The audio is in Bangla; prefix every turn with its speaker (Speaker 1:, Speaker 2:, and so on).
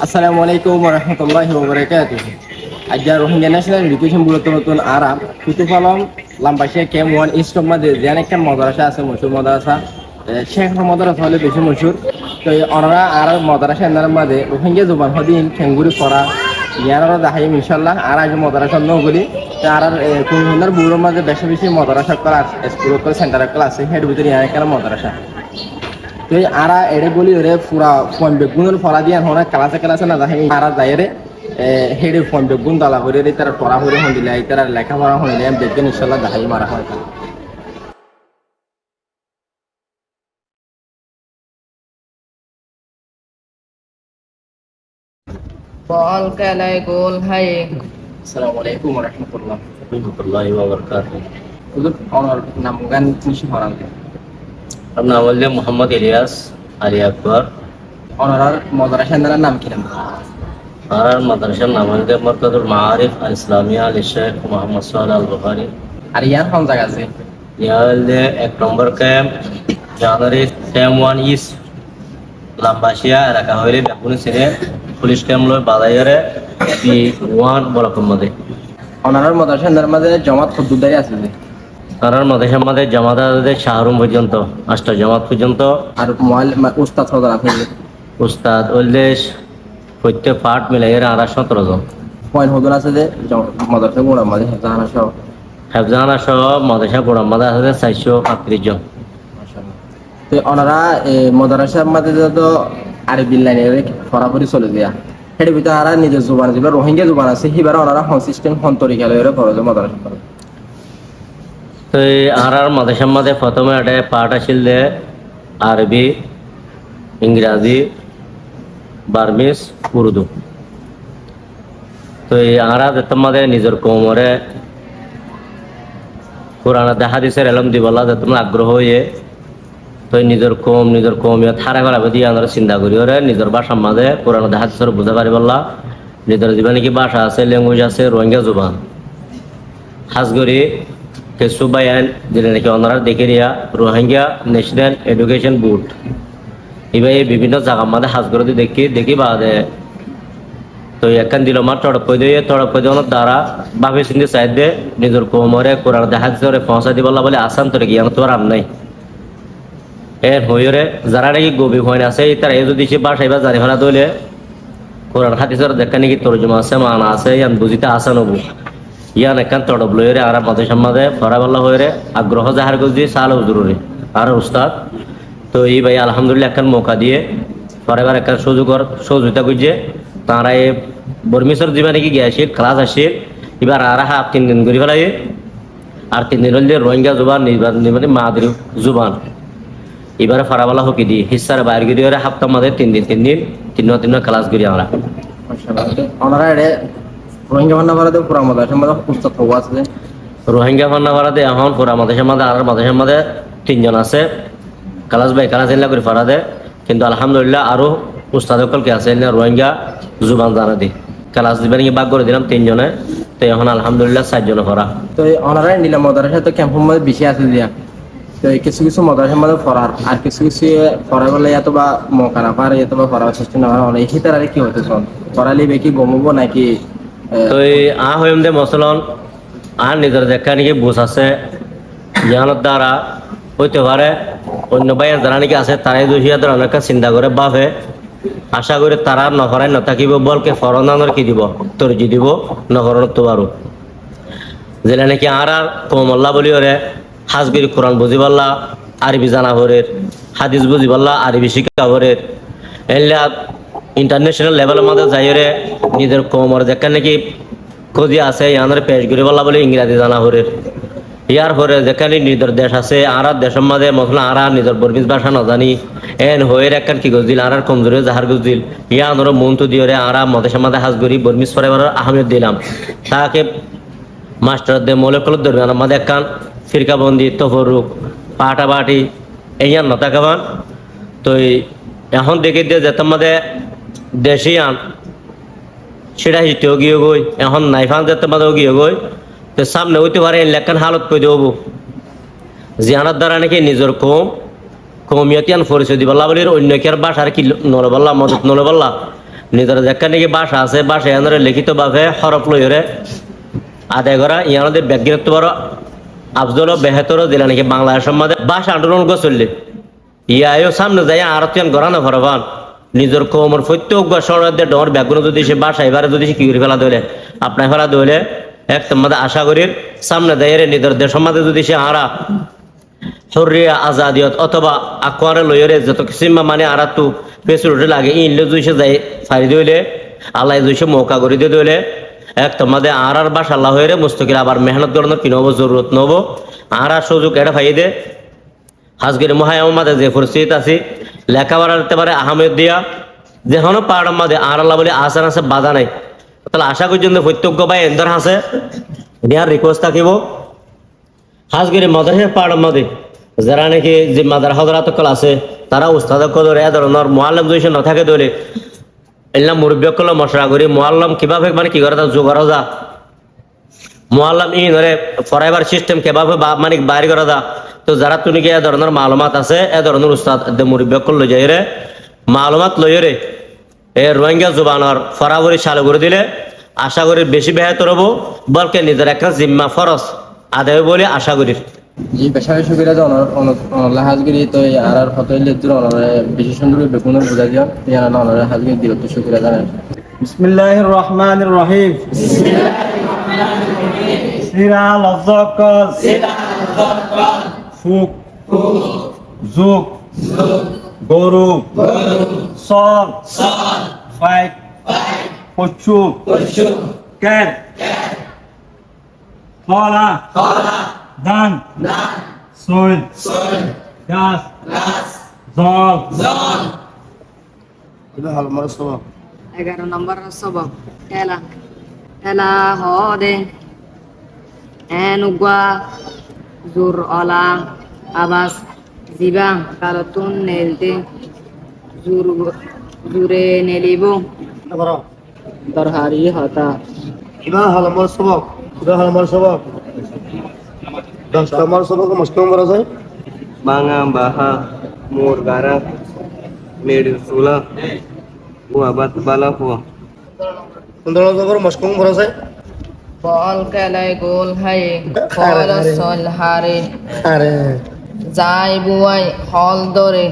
Speaker 1: আসসালামু আলাইকুম ওয়া রাহমাতুল্লাহি ওয়া বারাকাতুহু। আজ রোহিঙ্গা ন্যাশনাল এডুকেশন মূলত নতুন আরাম কুতুফালম লাম্বাসিয়া ক্যাম্প ওয়ান ইস্টম মাঝে যেন একটা মাদ্রাসা আছে মশহুর মাদ্রাসা শেখ মাদ্রাসা হলে বেশি মশহুর। তো ওনারা আর মাদ্রাসা এনার মাঝে রোহিঙ্গা জুবান হদিন খেঙ্গুরি করা ইয়ারা দেখাইম ইনশাল্লাহ আর আগে মাদ্রাসা নগরী আর কোন বুড়োর মাঝে বেশি বেশি মাদ্রাসা class school centre class head ভিতরে ইয়ার একটা মাদ্রাসা তুই আরা এড়ে বলি ওরে পুরা ফোন বেগুনের ফলা দিয়ে হনে ক্লাসে না যাই আরা যাই রে হেডে ফোন বেগুন দালা করে রে তারা পড়া করে হন দিলে তারা লেখাপড়া হন দিলে বেগুন ইনশাল্লাহ দেখাই মারা হয়।
Speaker 2: বল খেলায় গোল হাই।
Speaker 1: আসসালামু আলাইকুম ওয়া রাহমাতুল্লাহ।
Speaker 3: warahmatullahi wabarakatuh.
Speaker 1: হুজুর আমার নাম গান নিশি হরান
Speaker 3: আমার নাম হল মোহাম্মদ ইলিয়াস আলী আকবর।
Speaker 1: ওনার মাদ্রাসার নাম কি নাম?
Speaker 3: আর মাদ্রাসার নাম হল মারকাজুল মাআরিফ আল ইসলামিয়া আল শেখ মোহাম্মদ সোহেল আল বুখারী।
Speaker 1: আর ইয়ার কোন জায়গা আছে?
Speaker 3: ইয়া হল 1 নম্বর ক্যাম্প জানুয়ারি ক্যাম্প 1 ইস লাম্বাসিয়া এলাকা হইলে বেগুনি সিনে পুলিশ ক্যাম্প লয় বাজারে B1 ব্লকের মধ্যে।
Speaker 1: ওনার মাদ্রাসার মাঝে জমাত খুদ্দুদারি আছে যে
Speaker 3: আর মাদ্রাসার মধ্যে জামাত আছে শাহরুম পর্যন্ত 8টা জামাত পর্যন্ত।
Speaker 1: আর মোবাইল উস্তাদ সদর আছে যে
Speaker 3: উস্তাদ উল্লেশ প্রত্যেক পাঠ মিলাই 17 জন।
Speaker 1: পয়েন্ট হুজুর আছে যে মাদ্রাসা গোড়া মাঝে জানা সহ
Speaker 3: হেফজানা সহ মাদ্রাসা গোড়াম্মাদা আছে 435 জন।
Speaker 1: তো ওনারা মাদ্রাসার মাঝে তো আরবি লাইনে ফরাফরি চলে যায় সেটার ভিতরে আর নিজের জোবান যেগুলো রোহিঙ্গা জোবান আছে সেবার ওনারা হন সিস্টেম হন তরিকা লইরে খরচ মাদ্রাসা করে।
Speaker 3: তো এই আর মাদ্রাসার মধ্যে প্রথমে একটা পাঠ আছিল যে আরবি, ইংরাজি, বার্মিস, উর্দু। তো এই আর তোমাদের নিজের কোমরে কোরআন হাদিসের এলম দিবলা যে তোমরা আগ্রহ হয়ে তো নিজের কমিয়ত হারা করা দিয়ে আমরা চিন্তা করি ওরে নিজের ভাষার মাঝে কোরআন হাদিসের বুঝতে পারি বললা নিজের যে নাকি ভাষা আছে ল্যাঙ্গুয়েজ আছে রোহিঙ্গা জুবান হাজগরি কেসু বায়ান যেটা নাকি ওনারা দেখে Riya Rohingya national education board এবার এই বিভিন্ন জায়গার মাঝে হাজগরি দেখি বাদে তো একখান দিল মার তড়প দিয়ে দ্বারা ভাবি চিন্তি চাই দে নিজের কোমরে কোরআন হাদিসের পৌঁছা দি বললা বলে আসান তোরে জ্ঞান তো আর নাই এর হইরে যারা নাকি গভীর হয় আছে তারা এই যদি সে বাসায় বা জানি ফেলা দইলে কোরআন হাদিসের দেখা নাকি তর্জমা আছে মানা আছে ইয়ান বুঝিতে আসান হবো ইয়ান একখান তড়প লইরে আর মাদের সম্মাদে ফরাবাল্লা হইরে আগ্রহ জাহার করছি সাল জরুরি আর উস্তাদ তো এই ভাই আলহামদুলিল্লাহ একখান মৌকা দিয়ে ফরাবার একখান সহযোগিতা করছে তারা এই বর্মিসর জীবনে নাকি গিয়েছিল ক্লাস আসছিল এবার আর 3 দিন করে ফেলাই আর 3 দিন হলে রোহিঙ্গা জুবান নির্বাচনী মাদ্রি জুবান এবারে ফারাবালা হকি দি হিসার বাইর গিয়ে হাফতার মধ্যে 3 দিন ক্লাস করি আমরা।
Speaker 1: ওনারা রোহিঙ্গা ভান্না ভারতে পুরা মাদ্রাসার মাঝে উস্তাদ হওয়া আছে
Speaker 3: রোহিঙ্গা ফান্না ভাড়াতে এখন পুরা মাদ্রাসার মধ্যে আর মাদ্রাসার মধ্যে 3 জন আছে ক্লাস বাই ক্লাস এলা করে ফারাদে কিন্তু আলহামদুলিল্লাহ আরো উস্তাদ সকলকে আছে রোহিঙ্গা জুবান জানা দি ক্লাস দিবেন কি ভাগ করে দিলাম 3 জনে তো এখন আলহামদুলিল্লাহ 4 জন ফরা।
Speaker 1: তো ওনারা নিলাম মাদ্রাসা তো ক্যাম্পের মধ্যে বেশি আছে দিয়া তো কিছু কিছু মাদ্রাসার মধ্যে ফরার আর কিছু ফরার বলে এত বা মৌকা না পারে এত বা ফরার চেষ্টা না হয় অনেক তারা কি হতে চল ফরালি বেকি গমবো নাকি
Speaker 3: তো হইম দে মসলন আর নিজের দেখা নাকি বুঝ আছে জ্ঞানের দ্বারা হইতে পারে অন্য ভাইয়ের যারা নাকি আছে তারাই দোষিয়া অনেক চিন্তা করে বাপে আশা করি তারা নকরাই নথাকিব বলকে ফরনানোর কি দিব তরজি দিব নকরণ তো পারো যেটা নাকি আর কমল্লা বলি ওরে হাজগিরি কোরআন বুঝি পারলা আরবি জানা ভরের হাদিস বুঝি পারলা আরবি শিক্ষা ভরের এলে ইন্টারন্যাশনাল লেভেলের মধ্যে যাই রে নিজের কোমর যেখানে নাকি খুঁজি আছে ইয়ানোর পেশ করে পারলা বলে ইংরাজি জানা ভরের ইয়ার পরে যেখানে নিজের দেশ আছে আর দেশের মাঝে মতলা আর নিজের বর্মিজ ভাষা না জানি এন হয়ে একখান কি গজদিল আর কমজোরি জাহার গজদিল ইয়ানোর মন তো দিয়ে আর মদেশের মাঝে হাজগরি বর্মিজ ফরেবার আহমেদ দিলাম তাকে মাস্টার দে মৌলিকল দরমিয়ান আমাদের একখান ফিরকাবন্দি তফরুক পাটাবাটি এইয়ান নতাকাবান তো এখন দেখে দিয়ে যেতাম মাঝে দেশি আন সেটা হিটেও গিয়ে গই এখন নাইফান যেতাম মাঝেও গিয়ে গই তো সামনে হইতে পারে লেখান হালত করে দেব জিয়ানার দ্বারা নাকি নিজের কমিয়তিয়ান পরিচয় দিবল্লা বলির অন্য কি আর বাসার কি নলবল্লা মদত নলবল্লা নিজের যেখানে নাকি ভাষা আছে ভাষা ইয়ানোর লিখিত ভাবে হরফ লইরে আদায় করা ইয়ানোদের ব্যক্তিগত বড় আফজল বেহতর দিলা নাকি বাংলাদেশের মধ্যে ভাষা আন্দোলন করলে ইয়াও সামনে যাই আরতিয়ান গড়ানো ভরবান নিজের কমর প্রত্যেক সরাদের ডর ব্যাগুলো যদি সে বাসা এবারে যদি সে কি করে ফেলা দইলে আপনার ফেলা দইলে এক তোমাদের আশা করি সামনে দাঁড়িয়ে নিজের দেশের মধ্যে যদি সে আরা হরিয়া আজাদিয়ত অথবা আকোয়ারে লইরে যত কিসিমা মানে আরা তু পেছুরটে লাগে ইনলে দুইশে যাই ফারি দইলে আল্লাহ দুইশে মৌকা করে দিয়ে দইলে এক তোমাদের আর বাসা আল্লাহ হয়ে মুস্তকিল আবার মেহনত করানোর কি নবো জরুরত নবো আর সুযোগ এটা ফাই দে আজকের মহায়াম মাঝে যে পরিস্থিতি আছে লেখাপড়া দিতে পারে আহমেদ দিয়া যেখানে পাহাড়ের মাঝে আর আল্লাহ বলে আসার আছে বাধা নাই তাহলে আশা পর্যন্ত প্রত্যক্ষ ভাই এন্দর আছে নেওয়ার রিকোয়েস্ট থাকিব আজকের মাদ্রাসার পাহাড়ের মাঝে যারা নাকি যে মাদার হজরাত আছে তারা উস্তাদ কদরে এ ধরনের মোয়াল্লাম যদি না থাকে ধরে এলাম মুরব্বীকল মশরা করি মোয়াল্লাম কিভাবে মানে কি করে তা জোগাড় যা মোয়াল্লাম ই ধরে ফরাইবার সিস্টেম কিভাবে মানে বাইর করা যা তো যারা তুমি কি এ ধরনের মালুমাত আছে এ ধরনের উস্তাদ মুরব্বীকল লই যাই রে মালুমাত লই রে এ রোহিঙ্গা জুবানর ফরাবরি চালু করে দিলে আশা করি বেশি বেহতর হবো বলকে নিজের একটা জিম্মা ফরজ আদায় বলে আশা করি
Speaker 1: জি পেশায় সুবিধা যে অনলা হাজগিরি তো আর ফটো লেজুর অনরে বেশি সুন্দর বেগুনের বুঝা দিও ইয়ানা অনরে হাজগিরি দিও তো সুবিধা জানেন
Speaker 4: বিসমিল্লাহির রহমানির রহিম সিরা লজকস ফুক জুক গরু সর ফাইক পচু ক্যাট কলা ধান সই গাছ জল
Speaker 2: 11 নম্বর সবক এলা এলা হদে এনুগা জুর অলা আবাস জিবা কালতুন নেলতে জুরে নেলিব দরহারি হতা
Speaker 4: Sudah halaman sebab. Sudah halaman sebab. Dan halaman sebab ke mas nomor saya?
Speaker 5: Manga baha murgara medisula buabat bala huwa
Speaker 4: Untuk nomor mas nomor saya?
Speaker 2: বল কেলাই গোল হাই ফল সল হারে
Speaker 4: Are.
Speaker 2: যাই বুয়াই হল দরে